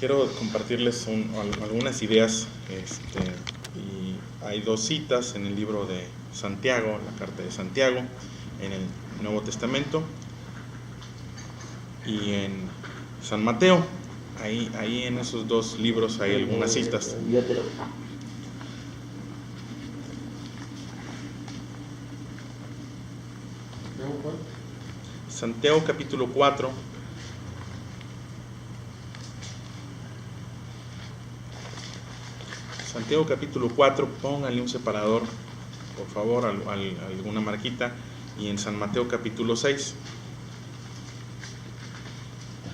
quiero compartirles algunas ideas. Y hay dos citas en el libro de Santiago, la carta de Santiago, en el Nuevo Testamento, y en San Mateo. Ahí en esos dos libros hay algunas citas. Santiago capítulo 4. Santiago capítulo 4, pónganle un separador, por favor, alguna marquita. Y en San Mateo capítulo 6. Es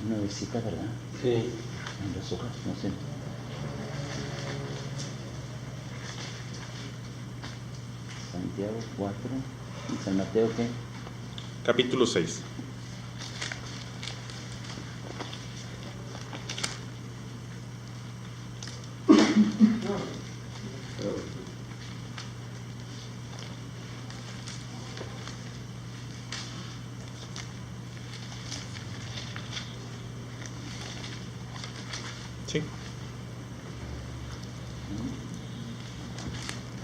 una visita, ¿verdad? Sí. En las hojas, no sé. Santiago 4. ¿Y San Mateo qué? Capítulo 6. Sí.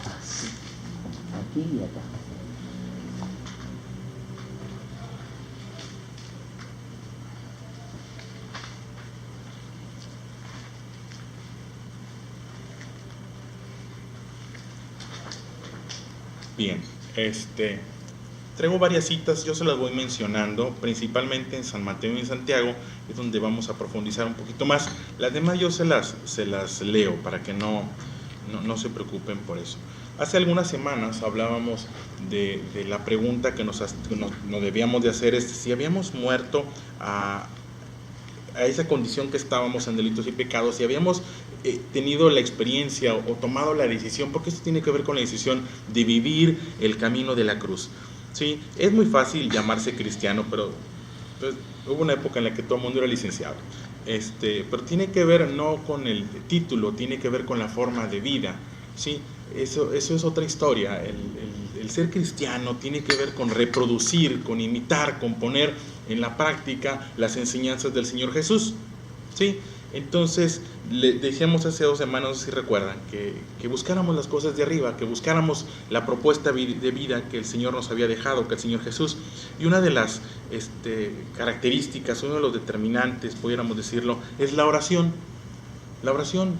Así. Aquí y acá. Bien, traigo varias citas, yo se las voy mencionando, principalmente en San Mateo y en Santiago, es donde vamos a profundizar un poquito más. Las demás yo se las leo para que no se preocupen por eso. Hace algunas semanas hablábamos de la pregunta que nos debíamos de hacer, es si habíamos muerto a esa condición que estábamos en delitos y pecados, si habíamos tenido la experiencia o tomado la decisión, porque esto tiene que ver con la decisión de vivir el camino de la cruz. ¿Sí? Es muy fácil llamarse cristiano, pero pues, hubo una época en la que todo el mundo era licenciado. Pero tiene que ver no con el título, tiene que ver con la forma de vida. ¿Sí? Eso es otra historia. El ser cristiano tiene que ver con reproducir, con imitar, con poner en la práctica las enseñanzas del Señor Jesús. ¿Sí? Entonces, le decíamos hace 2 semanas, no sé si recuerdan, que buscáramos las cosas de arriba, que buscáramos la propuesta de vida que el Señor nos había dejado, que el Señor Jesús. Y una de las características, uno de los determinantes, pudiéramos decirlo, es la oración. La oración,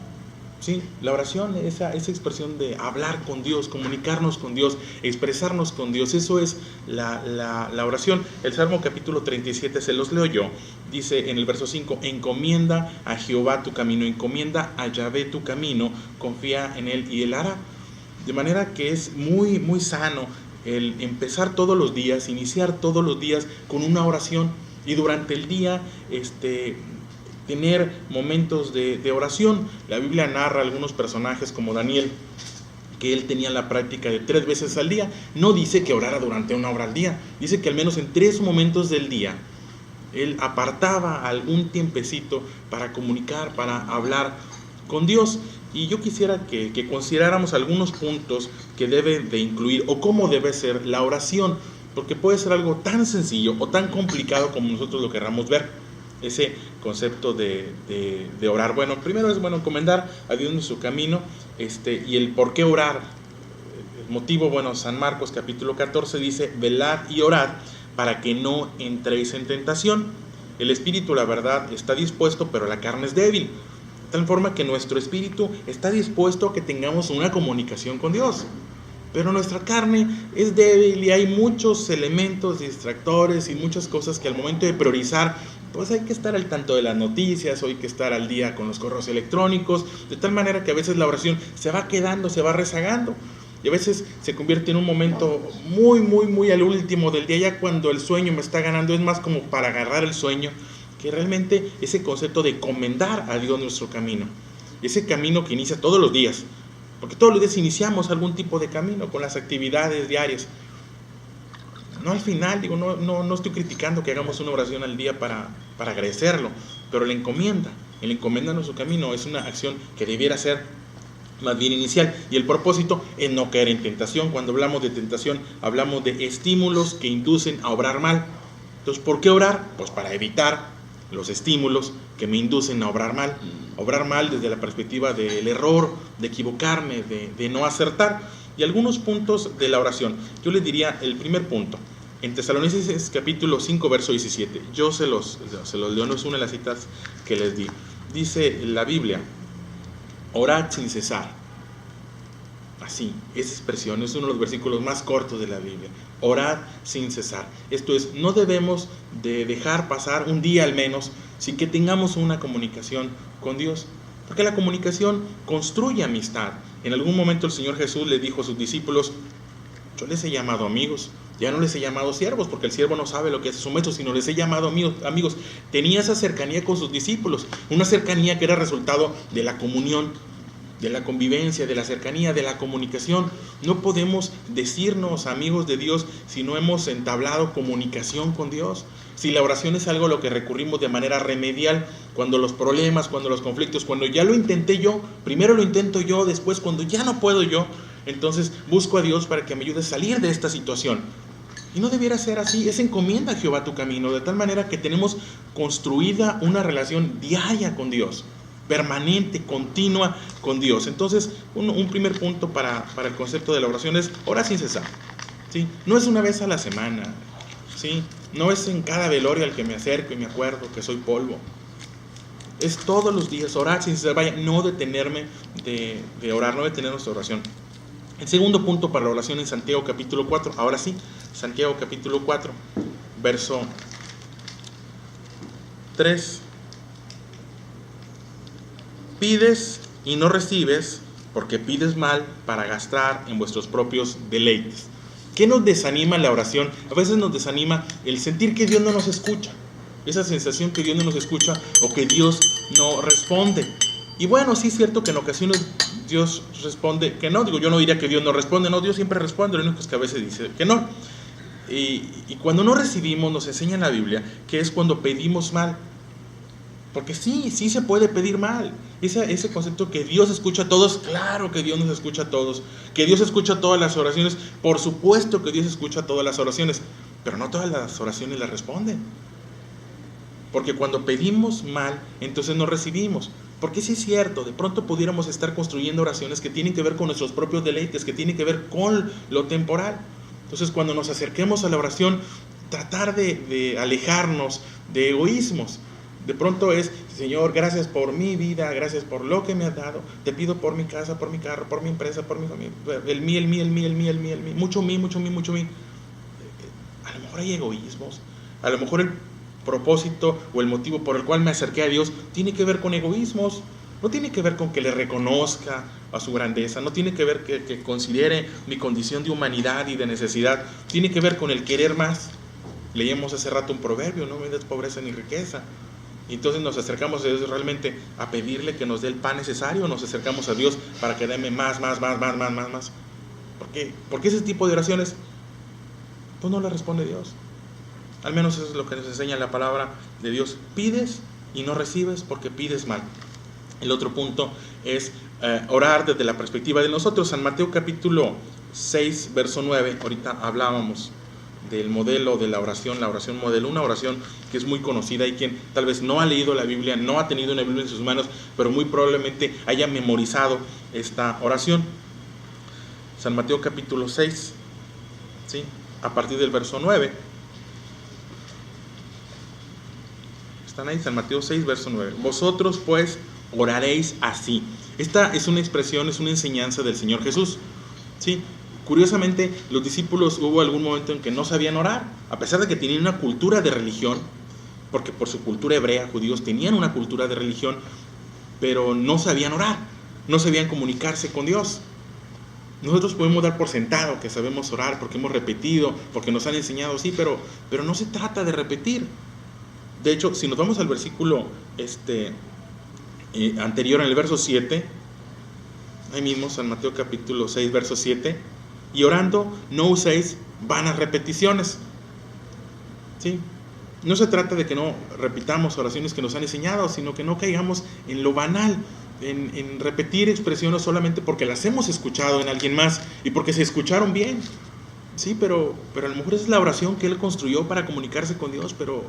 ¿sí? La oración, esa expresión de hablar con Dios, comunicarnos con Dios, expresarnos con Dios, eso es la oración. El Salmo capítulo 37, se los leo yo. Dice en el verso 5, encomienda a Jehová tu camino, encomienda a Yahvé tu camino, confía en Él y Él hará. De manera que es muy, muy sano el empezar todos los días, iniciar todos los días con una oración, y durante el día tener momentos de oración. La Biblia narra algunos personajes como Daniel, que él tenía la práctica de 3 veces al día. No dice que orara durante 1 hora al día, dice que al menos en 3 momentos del día él apartaba algún tiempecito para comunicar, para hablar con Dios. Y yo quisiera que consideráramos algunos puntos que debe de incluir o cómo debe ser la oración, porque puede ser algo tan sencillo o tan complicado como nosotros lo querramos ver. Ese concepto de orar. Bueno, primero es bueno encomendar a Dios nuestro camino, y el por qué orar. El motivo, bueno, San Marcos capítulo 14 dice, velad y orad para que no entréis en tentación. El espíritu, la verdad, está dispuesto, pero la carne es débil. De tal forma que nuestro espíritu está dispuesto a que tengamos una comunicación con Dios, pero nuestra carne es débil y hay muchos elementos distractores y muchas cosas que al momento de priorizar, pues hay que estar al tanto de las noticias, o hay que estar al día con los correos electrónicos, de tal manera que a veces la oración se va quedando, se va rezagando, y a veces se convierte en un momento muy, muy, muy al último del día, ya cuando el sueño me está ganando. Es más como para agarrar el sueño, que realmente ese concepto de encomendar a Dios nuestro camino, ese camino que inicia todos los días, porque todos los días iniciamos algún tipo de camino con las actividades diarias. No al final, no estoy criticando que hagamos una oración al día para agradecerlo, pero la encomienda a nuestro camino es una acción que debiera ser más bien inicial, y el propósito es no caer en tentación. Cuando hablamos de tentación, hablamos de estímulos que inducen a obrar mal. Entonces, ¿por qué orar? Pues para evitar los estímulos que me inducen a obrar mal. Obrar mal desde la perspectiva del error, de equivocarme, de no acertar. Y algunos puntos de la oración. Yo les diría el primer punto. En Tesalonicenses capítulo 5, verso 17. Yo se los leo, no es una de las citas que les di. Dice la Biblia: orad sin cesar. Así, esa expresión es uno de los versículos más cortos de la Biblia. Orad sin cesar. Esto es, no debemos de dejar pasar un día al menos sin que tengamos una comunicación con Dios. Porque la comunicación construye amistad. En algún momento el Señor Jesús le dijo a sus discípulos: yo les he llamado amigos, ya no les he llamado siervos, porque el siervo no sabe lo que hace su maestro, sino les he llamado amigos. Tenía esa cercanía con sus discípulos, una cercanía que era resultado de la comunión, de la convivencia, de la cercanía, de la comunicación. No podemos decirnos amigos de Dios si no hemos entablado comunicación con Dios. Si la oración es algo a lo que recurrimos de manera remedial, cuando los problemas, cuando los conflictos, cuando ya lo intenté yo, primero lo intento yo, después cuando ya no puedo yo, entonces busco a Dios para que me ayude a salir de esta situación. Y no debiera ser así. Es encomienda a Jehová tu camino, de tal manera que tenemos construida una relación diaria con Dios, permanente, continua con Dios. Entonces, un primer punto para el concepto de la oración es orar sin cesar, ¿sí? No es una vez a la semana, ¿sí? No es en cada velorio al que me acerco y me acuerdo que soy polvo. Es todos los días orar sin cesar. Vaya, no detenerme de orar, no detener nuestra oración. El segundo punto para la oración en Santiago capítulo 4. Ahora sí, Santiago capítulo 4, verso 3. Pides y no recibes, porque pides mal para gastar en vuestros propios deleites. ¿Qué nos desanima en la oración? A veces nos desanima el sentir que Dios no nos escucha. Esa sensación que Dios no nos escucha o que Dios no responde. Y bueno, sí es cierto que en ocasiones Dios responde que no. Digo, yo no diría que Dios no responde, no, Dios siempre responde, lo único es que a veces dice que no. Y cuando no recibimos, nos enseña en la Biblia que es cuando pedimos mal. Porque sí se puede pedir mal. Ese concepto que Dios escucha a todos, claro que Dios nos escucha a todos. Que Dios escucha todas las oraciones, por supuesto que Dios escucha todas las oraciones. Pero no todas las oraciones las responden. Porque cuando pedimos mal, entonces no recibimos. Porque sí es cierto, de pronto pudiéramos estar construyendo oraciones que tienen que ver con nuestros propios deleites, que tienen que ver con lo temporal. Entonces cuando nos acerquemos a la oración, tratar de alejarnos de egoísmos. De pronto es: Señor, gracias por mi vida, gracias por lo que me has dado, te pido por mi casa, por mi carro, por mi empresa, por mi familia, el mí, mucho mí. A lo mejor hay egoísmos, a lo mejor el propósito o el motivo por el cual me acerqué a Dios tiene que ver con egoísmos. No tiene que ver con que le reconozca a su grandeza, no tiene que ver que considere mi condición de humanidad y de necesidad, tiene que ver con el querer más. Leíamos hace rato un proverbio: no me des pobreza ni riqueza. Y entonces nos acercamos a Dios realmente a pedirle que nos dé el pan necesario, o nos acercamos a Dios para que deme más. ¿Por qué ese tipo de oraciones pues no le responde Dios? Al menos eso es lo que nos enseña la palabra de Dios. Pides y no recibes porque pides mal. El otro punto es orar desde la perspectiva de nosotros. San Mateo capítulo 6, verso 9, ahorita hablábamos del modelo de la oración modelo, una oración que es muy conocida y quien tal vez no ha leído la Biblia, no ha tenido una Biblia en sus manos, pero muy probablemente haya memorizado esta oración. San Mateo capítulo 6, ¿sí? A partir del verso 9. Están ahí, San Mateo 6, verso 9. Vosotros pues oraréis así. Esta es una expresión, es una enseñanza del Señor Jesús, ¿sí? Curiosamente, los discípulos hubo algún momento en que no sabían orar, a pesar de que tenían una cultura de religión, porque por su cultura hebrea, judíos tenían una cultura de religión, pero no sabían orar, no sabían comunicarse con Dios. Nosotros podemos dar por sentado que sabemos orar porque hemos repetido, porque nos han enseñado, sí, pero no se trata de repetir. De hecho, si nos vamos al versículo anterior, en el verso 7, ahí mismo, San Mateo capítulo 6, verso 7, y orando no uséis vanas repeticiones, ¿sí? No se trata de que no repitamos oraciones que nos han enseñado, sino que no caigamos en lo banal, en repetir expresiones solamente porque las hemos escuchado en alguien más y porque se escucharon bien. Sí, pero a lo mejor esa es la oración que él construyó para comunicarse con Dios, pero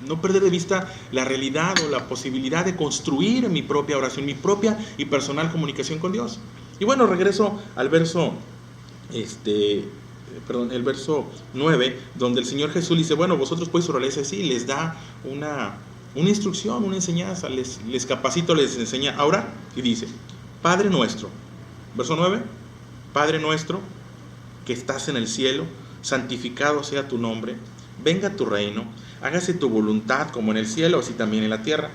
No perder de vista la realidad o la posibilidad de construir mi propia oración, mi propia y personal comunicación con Dios. Y bueno, regreso al verso, el verso 9, donde el Señor Jesús dice, bueno, vosotros pues oraréis así, les da una instrucción, una enseñanza, les capacito, les enseña a orar. Y dice, Padre nuestro, verso 9, Padre nuestro, que estás en el cielo, santificado sea tu nombre, venga tu reino, hágase tu voluntad como en el cielo, así también en la tierra.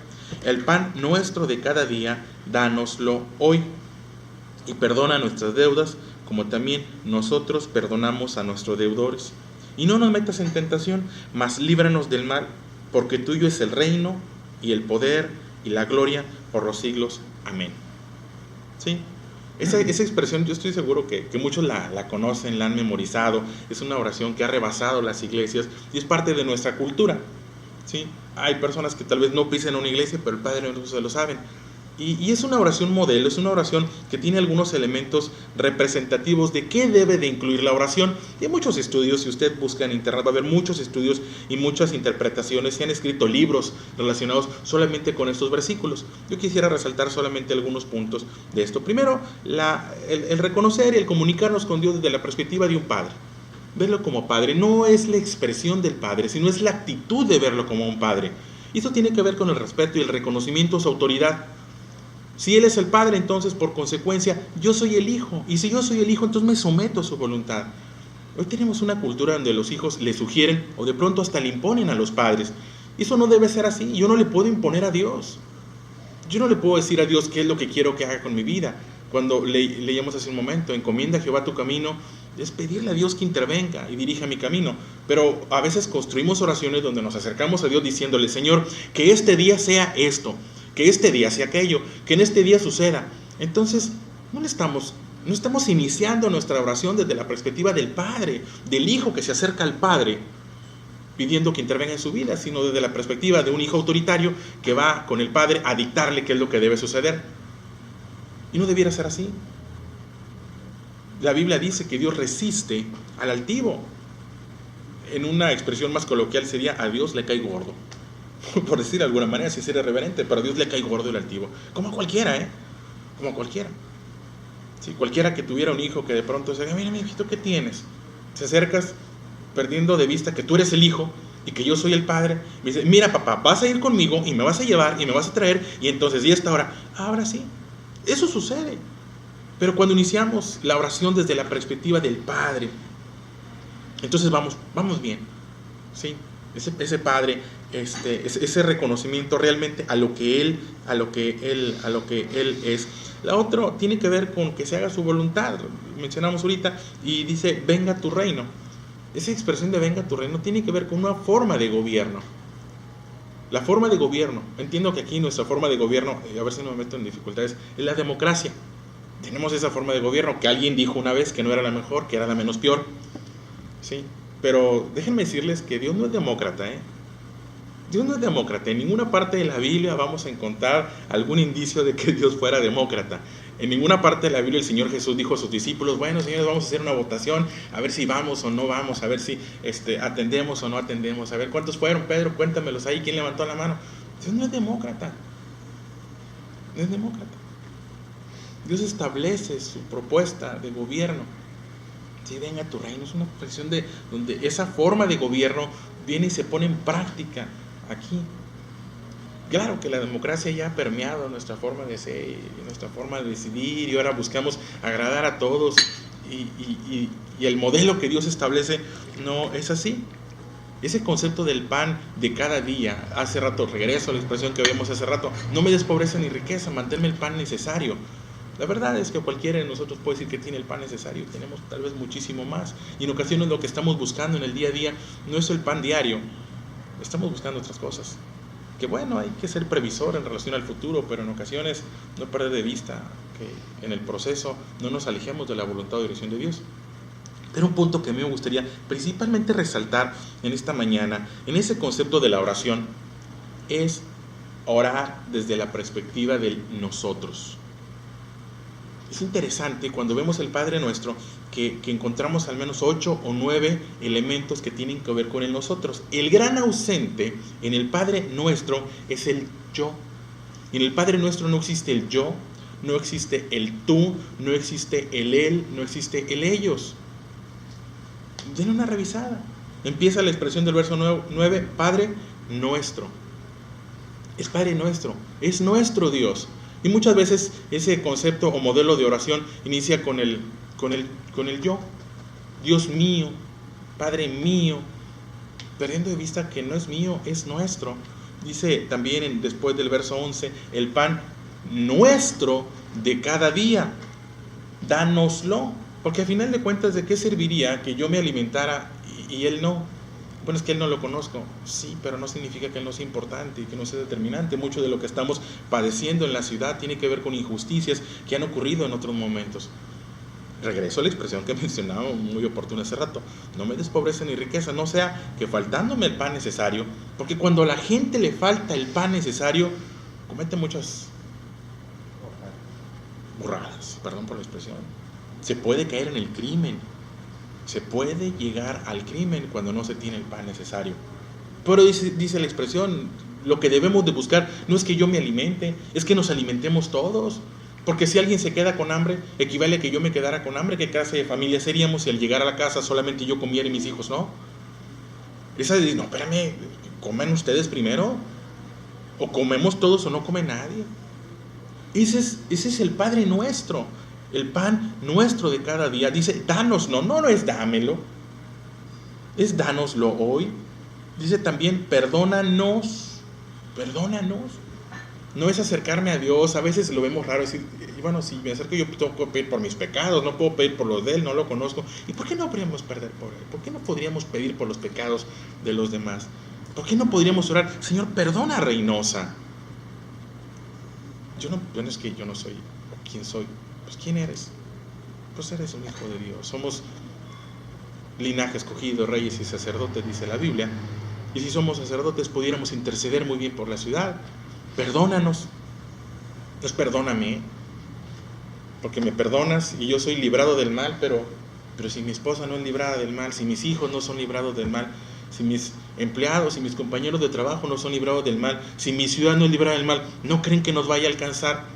El pan nuestro de cada día, dánoslo hoy. Y perdona nuestras deudas, como también nosotros perdonamos a nuestros deudores. Y no nos metas en tentación, mas líbranos del mal, porque tuyo es el reino, y el poder, y la gloria, por los siglos. Amén. ¿Sí? Esa expresión yo estoy seguro que muchos la conocen, la han memorizado. Es una oración que ha rebasado las iglesias y es parte de nuestra cultura, ¿sí? Hay personas que tal vez no pisen a una iglesia, pero el Padre Nuestro se lo saben. Y es una oración modelo, es una oración que tiene algunos elementos representativos de qué debe de incluir la oración. Y hay muchos estudios, si usted busca en internet va a haber muchos estudios y muchas interpretaciones. Se han escrito libros relacionados solamente con estos versículos. Yo quisiera resaltar solamente algunos puntos de esto. Primero, el reconocer y el comunicarnos con Dios desde la perspectiva de un padre. Verlo como padre no es la expresión del padre, sino es la actitud de verlo como un padre. Y eso tiene que ver con el respeto y el reconocimiento a su autoridad. Si Él es el Padre, entonces por consecuencia yo soy el Hijo. Y si yo soy el Hijo, entonces me someto a su voluntad. Hoy tenemos una cultura donde los hijos le sugieren o de pronto hasta le imponen a los padres. Eso no debe ser así. Yo no le puedo imponer a Dios. Yo no le puedo decir a Dios qué es lo que quiero que haga con mi vida. Cuando leíamos hace un momento, encomienda a Jehová tu camino, es pedirle a Dios que intervenga y dirija mi camino. Pero a veces construimos oraciones donde nos acercamos a Dios diciéndole, Señor, que este día sea esto, que este día sea aquello, que en este día suceda. Entonces no estamos iniciando nuestra oración desde la perspectiva del Padre, del Hijo que se acerca al Padre pidiendo que intervenga en su vida, sino desde la perspectiva de un hijo autoritario que va con el Padre a dictarle qué es lo que debe suceder. Y no debiera ser así. La Biblia dice que Dios resiste al altivo. En una expresión más coloquial sería, a Dios le cae gordo. Por decir de alguna manera, si es irreverente, pero a Dios le cae gordo el altivo. Como a cualquiera, Como a cualquiera. Si cualquiera que tuviera un hijo que de pronto se diga, mira, mi hijito, ¿qué tienes? Te acercas perdiendo de vista que tú eres el hijo y que yo soy el padre. Me dice, mira papá, vas a ir conmigo y me vas a llevar y me vas a traer y entonces, ¿y esta hora? Ahora sí. Eso sucede. Pero cuando iniciamos la oración desde la perspectiva del Padre, entonces vamos bien, ¿sí? Ese Padre, ese reconocimiento realmente a lo que Él es. La otra tiene que ver con que se haga su voluntad. Mencionamos ahorita y dice, venga tu reino. Esa expresión de venga tu reino tiene que ver con una forma de gobierno. La forma de gobierno, entiendo que aquí nuestra forma de gobierno, a ver si no me meto en dificultades, es la democracia. Tenemos esa forma de gobierno que alguien dijo una vez que no era la mejor, que era la menos peor. ¿Sí? Pero déjenme decirles que Dios no es demócrata, Dios no es demócrata. En ninguna parte de la Biblia vamos a encontrar algún indicio de que Dios fuera demócrata. En ninguna parte de la Biblia el Señor Jesús dijo a sus discípulos, bueno, señores, vamos a hacer una votación, a ver si vamos o no vamos, a ver si atendemos o no atendemos, a ver cuántos fueron, Pedro, cuéntamelos ahí, ¿quién levantó la mano? Dios no es demócrata. No es demócrata. Dios establece su propuesta de gobierno. Si venga tu reino, es una expresión de donde esa forma de gobierno viene y se pone en práctica aquí. Claro que la democracia ya ha permeado nuestra forma de ser, nuestra forma de decidir, y ahora buscamos agradar a todos, y el modelo que Dios establece no es así. Ese concepto del pan de cada día, hace rato, regreso a la expresión que vimos hace rato, no me des pobreza ni riqueza, manténme el pan necesario. La verdad es que cualquiera de nosotros puede decir que tiene el pan necesario, tenemos tal vez muchísimo más, y en ocasiones lo que estamos buscando en el día a día no es el pan diario, estamos buscando otras cosas. Que bueno, hay que ser previsor en relación al futuro, pero en ocasiones no perder de vista que en el proceso no nos alejemos de la voluntad o dirección de Dios. Pero un punto que a mí me gustaría principalmente resaltar en esta mañana, en ese concepto de la oración, es orar desde la perspectiva del nosotros. Es interesante cuando vemos el Padre Nuestro que encontramos al menos 8 o 9 elementos que tienen que ver con el nosotros. El gran ausente en el Padre Nuestro es el yo. En el Padre Nuestro no existe el yo, no existe el tú, no existe el él, no existe el ellos. Denle una revisada. Empieza la expresión del verso 9, Padre Nuestro. Es Padre Nuestro, es nuestro Dios. Y muchas veces ese concepto o modelo de oración inicia con el yo. Dios mío, Padre mío, perdiendo de vista que no es mío, es nuestro. Dice también después del verso 11, el pan nuestro de cada día, dánoslo. Porque al final de cuentas, ¿de qué serviría que yo me alimentara y Él no? Bueno, es que Él no lo conozco. Sí, pero no significa que Él no sea importante y que no sea determinante. Mucho de lo que estamos padeciendo en la ciudad tiene que ver con injusticias que han ocurrido en otros momentos. Regreso a la expresión que mencionaba muy oportuna hace rato. No me des pobreza ni riqueza, no sea que faltándome el pan necesario, porque cuando a la gente le falta el pan necesario, comete muchas burradas, perdón por la expresión. Se puede caer en el crimen, se puede llegar al crimen cuando no se tiene el pan necesario. Pero dice la expresión, lo que debemos de buscar no es que yo me alimente, es que nos alimentemos todos. Porque si alguien se queda con hambre, equivale a que yo me quedara con hambre. ¿Qué clase de familia seríamos si al llegar a la casa solamente yo comiera y mis hijos no? Esa de, no, espérame, ¿comen ustedes primero? ¿O comemos todos o no come nadie? Ese es el Padre Nuestro, el pan nuestro de cada día. Dice, dánoslo, no es dámelo, es dánoslo hoy. Dice también, perdónanos. No es acercarme a Dios, a veces lo vemos raro, decir, bueno, si me acerco yo tengo que pedir por mis pecados, no puedo pedir por los de Él, no lo conozco. ¿Y por qué no podríamos perder por Él? ¿Por qué no podríamos pedir por los pecados de los demás? ¿Por qué no podríamos orar, Señor, perdona a Reynosa? Bueno, es que yo no soy, ¿quién soy? Pues ¿quién eres? Pues eres un hijo de Dios, somos linaje escogido, reyes y sacerdotes, dice la Biblia. Y si somos sacerdotes, pudiéramos interceder muy bien por la ciudad. Perdónanos. Pues perdóname, porque me perdonas y yo soy librado del mal, pero si mi esposa no es librada del mal, si mis hijos no son librados del mal, si mis empleados y mis compañeros de trabajo no son librados del mal, si mi ciudad no es librada del mal, ¿no creen que nos vaya a alcanzar?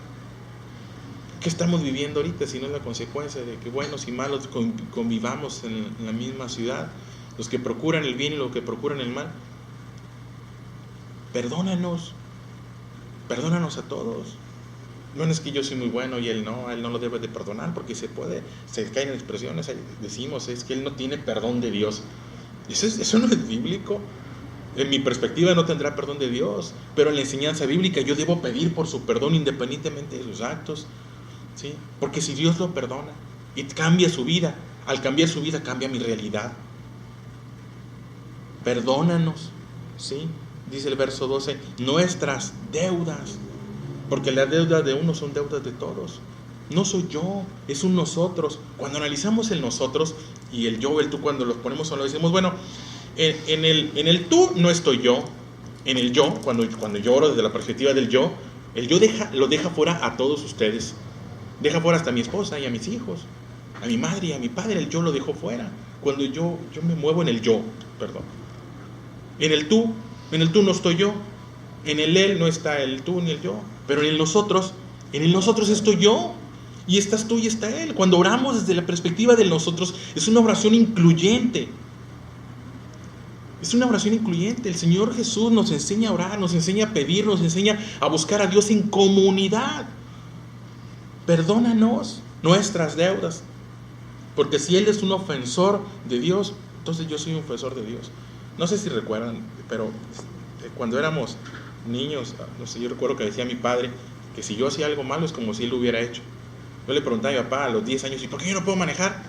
¿Qué estamos viviendo ahorita si no es la consecuencia de que buenos y malos convivamos en la misma ciudad? Los que procuran el bien y los que procuran el mal. Perdónanos a todos. No es que yo soy muy bueno y a él no lo debe de perdonar, porque se caen en expresiones, decimos, es que él no tiene perdón de Dios. Eso no es bíblico. En mi perspectiva no tendrá perdón de Dios, pero en la enseñanza bíblica yo debo pedir por su perdón independientemente de sus actos, ¿sí? Porque si Dios lo perdona y cambia su vida, al cambiar su vida cambia mi realidad. Perdónanos, ¿sí? Dice el verso 12, nuestras deudas, porque las deudas de uno son deudas de todos. No soy yo, es un nosotros. Cuando analizamos el nosotros y el yo, el tú, cuando los ponemos solo, decimos, bueno, en el tú no estoy yo. En el yo, cuando yo oro desde la perspectiva del yo, el yo lo deja fuera a todos ustedes. Deja fuera hasta a mi esposa y a mis hijos, a mi madre y a mi padre, el yo lo dejó fuera. Cuando yo me muevo en el yo, perdón. En el tú no estoy yo. En el él no está el tú ni el yo. Pero en el nosotros estoy yo. Y estás tú y está él. Cuando oramos desde la perspectiva del nosotros, es una oración incluyente. Es una oración incluyente. El Señor Jesús nos enseña a orar, nos enseña a pedir, nos enseña a buscar a Dios en comunidad. Perdónanos nuestras deudas. Porque si Él es un ofensor de Dios, entonces yo soy un ofensor de Dios. No sé si recuerdan, pero cuando éramos niños, no sé, yo recuerdo que decía mi padre que si yo hacía algo malo es como si él lo hubiera hecho. Yo le preguntaba a mi papá a los 10 años, ¿y por qué yo no puedo manejar?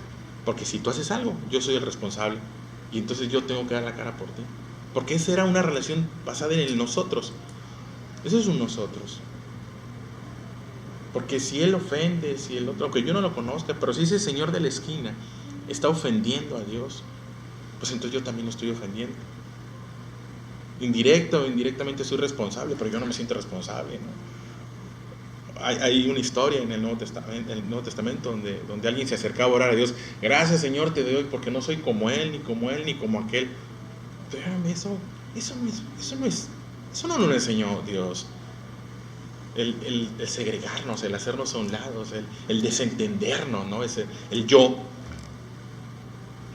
Porque si tú haces algo, yo soy el responsable. Y entonces yo tengo que dar la cara por ti. Porque esa era una relación basada en el nosotros. Eso es un nosotros. Porque si él ofende, si el otro, aunque yo no lo conozca, pero si ese señor de la esquina está ofendiendo a Dios, pues entonces yo también lo estoy ofendiendo. Indirecto o indirectamente soy responsable, pero yo no me siento responsable, ¿no? Hay una historia en el Nuevo Testamento donde alguien se acercaba a orar a Dios. Gracias, Señor, te doy porque no soy como él, ni como aquel. Pero eso no lo enseñó Dios. El segregarnos, el hacernos a un lado, el desentendernos, ¿no? El yo.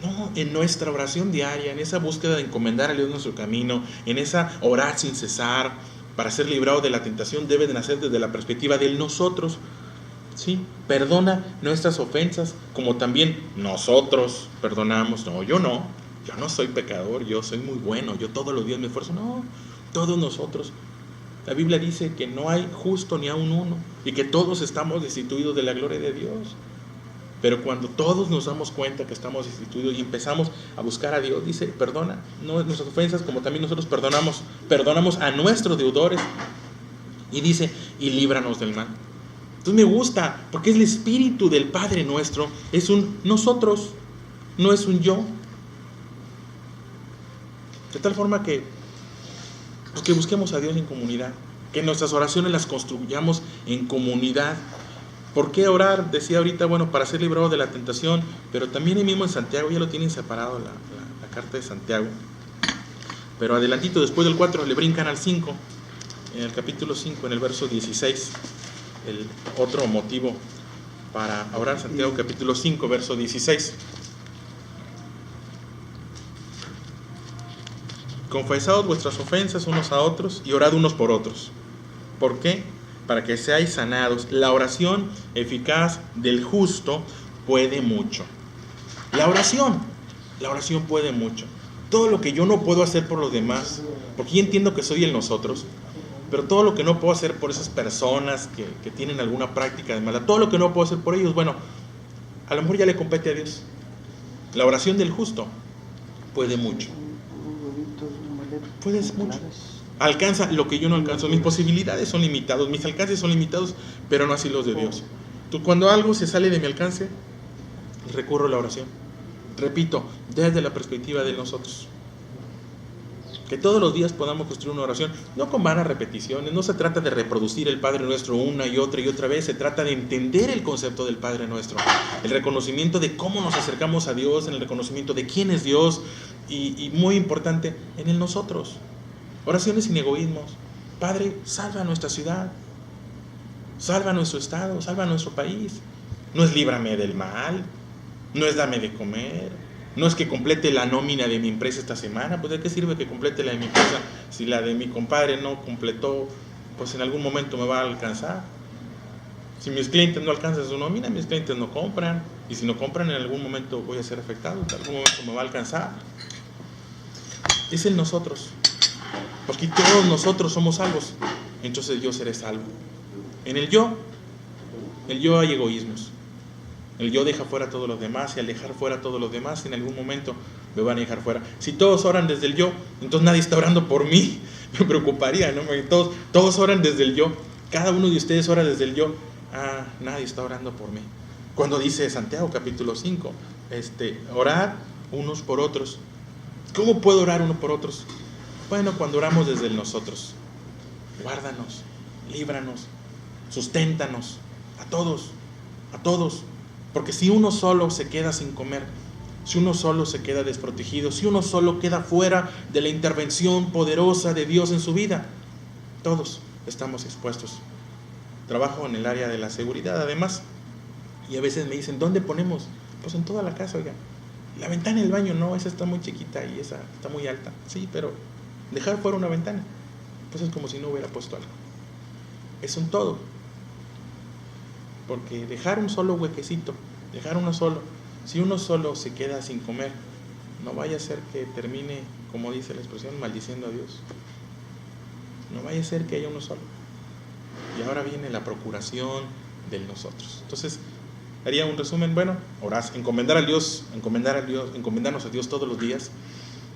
No, en nuestra oración diaria, en esa búsqueda de encomendar a Dios nuestro camino, en esa orar sin cesar para ser librado de la tentación, debe de nacer desde la perspectiva del nosotros. ¿Sí? Perdona nuestras ofensas como también nosotros perdonamos. No, yo no soy pecador, yo soy muy bueno, yo todos los días me esfuerzo. No, todos nosotros. La Biblia dice que no hay justo ni aun uno y que todos estamos destituidos de la gloria de Dios. Pero cuando todos nos damos cuenta que estamos destituidos y empezamos a buscar a Dios, dice, perdona nuestras ofensas como también nosotros perdonamos a nuestros deudores. Y dice, y líbranos del mal. Entonces me gusta, porque es el espíritu del Padre nuestro, es un nosotros, no es un yo. De tal forma que busquemos a Dios en comunidad, que nuestras oraciones las construyamos en comunidad. ¿Por qué orar? Decía ahorita, bueno, para ser librado de la tentación, pero también ahí mismo en Santiago, ya lo tienen separado la carta de Santiago. Pero adelantito, después del 4, le brincan al 5, en el capítulo 5, en el verso 16, el otro motivo para orar, Santiago capítulo 5, verso 16. Confesaos vuestras ofensas unos a otros y orad unos por otros. ¿Por qué? Para que seáis sanados. La oración eficaz del justo puede mucho. La oración puede mucho. Todo lo que yo no puedo hacer por los demás, porque yo entiendo que soy el nosotros, pero todo lo que no puedo hacer por esas personas que tienen alguna práctica de maldad, todo lo que no puedo hacer por ellos, bueno, a lo mejor ya le compete a Dios. La oración del justo puede mucho. Puedes mucho. Alcanza lo que yo no alcanzo. Mis posibilidades son limitadas, mis alcances son limitados, pero no así los de Dios. Cuando algo se sale de mi alcance, recurro a la oración. Repito, desde la perspectiva de nosotros. Que todos los días podamos construir una oración, no con vanas repeticiones. No se trata de reproducir el Padre Nuestro una y otra vez. Se trata de entender el concepto del Padre Nuestro, el reconocimiento de cómo nos acercamos a Dios, en el reconocimiento de quién es Dios y muy importante, en el nosotros. Oraciones sin egoísmos. Padre, salva nuestra ciudad, salva nuestro estado, salva nuestro país. No es líbrame del mal, no es dame de comer, no es que complete la nómina de mi empresa esta semana. Pues ¿de qué sirve que complete la de mi empresa si la de mi compadre no completó? Pues en algún momento me va a alcanzar. Si mis clientes no alcanzan su nómina, mis clientes no compran, y si no compran, en algún momento voy a ser afectado, en algún momento me va a alcanzar. Es el nosotros, porque todos nosotros somos salvos, entonces yo seré salvo. En el yo hay egoísmos. El yo deja fuera a todos los demás, y al dejar fuera a todos los demás, en algún momento me van a dejar fuera. Si todos oran desde el yo, entonces nadie está orando por mí. Me preocuparía, ¿no? Todos oran desde el yo. Cada uno de ustedes ora desde el yo. Nadie está orando por mí. Cuando dice Santiago capítulo 5, orar unos por otros. ¿Cómo puedo orar uno por otros? Bueno, cuando oramos desde el nosotros. Guárdanos, líbranos, susténtanos, a todos. Porque si uno solo se queda sin comer, si uno solo se queda desprotegido, si uno solo queda fuera de la intervención poderosa de Dios en su vida, todos estamos expuestos. Trabajo en el área de la seguridad, además, y a veces me dicen, ¿dónde ponemos? Pues en toda la casa, oiga. La ventana del baño, no, esa está muy chiquita y esa está muy alta. Sí, pero dejar fuera una ventana, pues es como si no hubiera puesto algo. Es un todo. Porque dejar un solo huequecito, dejar uno solo, si uno solo se queda sin comer, no vaya a ser que termine, como dice la expresión, maldiciendo a Dios. No vaya a ser que haya uno solo. Y ahora viene la procuración del nosotros. Entonces, haría un resumen, bueno, encomendarnos a Dios todos los días,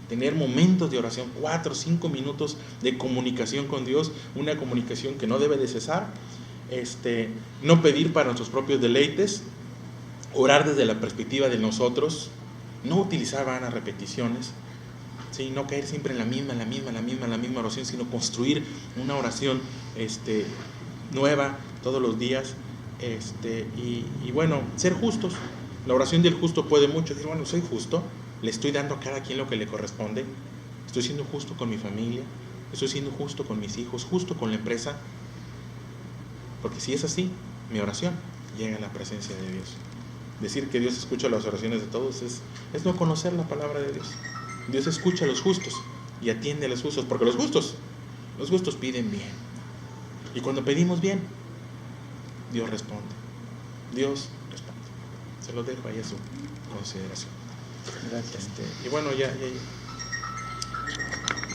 tener momentos de oración, 4 o 5 minutos de comunicación con Dios, una comunicación que no debe de cesar, no pedir para nuestros propios deleites, orar desde la perspectiva de nosotros, no utilizar vanas repeticiones, ¿sí? No caer siempre en la misma oración, sino construir una oración nueva, todos los días. Y bueno, ser justos. La oración del justo puede mucho. Decir, bueno, soy justo, le estoy dando a cada quien lo que le corresponde, estoy siendo justo con mi familia, estoy siendo justo con mis hijos, justo con la empresa. Porque si es así, mi oración llega a la presencia de Dios. Decir que Dios escucha las oraciones de todos es no conocer la palabra de Dios. Dios escucha a los justos y atiende a los justos, porque los justos piden bien. Y cuando pedimos bien, Dios responde. Dios responde. Se lo dejo ahí a su consideración. Gracias. Y bueno, ya